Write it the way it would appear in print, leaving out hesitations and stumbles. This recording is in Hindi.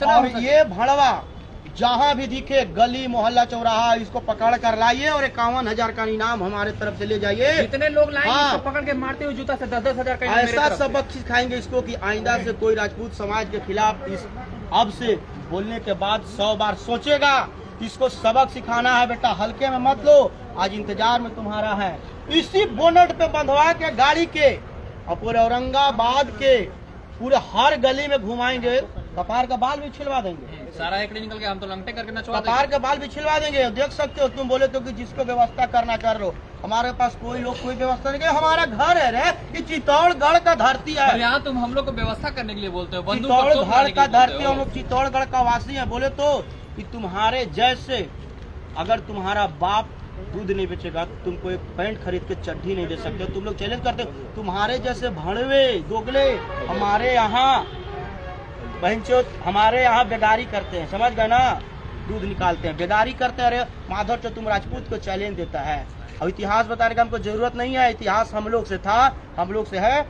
और ये भड़वा जहाँ भी दिखे गली मोहल्ला चौराहा इसको पकड़ कर लाइए और 51,000 का इनाम हमारे तरफ से ले जाइए। जितने लोग लाएंगे हाँ। इसको पकड़ के मारते हुए जूता से 10,000 का इनाम ऐसा मेरे तरफ सबक सिखाएंगे इसको कि आइंदा से कोई राजपूत समाज के खिलाफ इस अब से बोलने के बाद 100 बार सोचेगा। इसको सबक सिखाना है बेटा, हल्के में मत लो। आज इंतजार में तुम्हारा है। इसी बोनट पे बंधवा के गाड़ी के और पूरे औरंगाबाद के पूरे हर गली में घुमाएंगे। कपार का बाल भी छिलवा देंगे, सारा एक निकल के हम तो लंगटे करके नचवा कपार का बाल भी छिलवा देंगे। देख सकते हो, तुम बोले तो कि जिसको व्यवस्था करना कर लो। हमारे पास कोई लोग कोई व्यवस्था नहीं, हमारा घर है रे, ये चित्तौड़गढ़ का धरती है। यहाँ तुम हम लोग को व्यवस्था करने के लिए बोलते हो, चित्तौड़गढ़ का धरती, हम लोग चित्तौड़गढ़ का वासी है। बोले तो कि तुम्हारे जैसे अगर तुम्हारा बाप दूध नहीं बेचेगा तो तुमको एक पैंट खरीद के चड्ढी नहीं दे सकते। तुम लोग चैलेंज करते हो, तुम्हारे जैसे भड़वे दोगले हमारे यहाँ बहनचोद हमारे यहाँ बेगारी करते हैं, समझ गए ना? दूध निकालते हैं, बेगारी करते हैं। अरे माधव चो तुम राजपूत को चैलेंज देता है। अब इतिहास बताने का हमको जरूरत नहीं है, इतिहास हम लोग से था, हम लोग से है।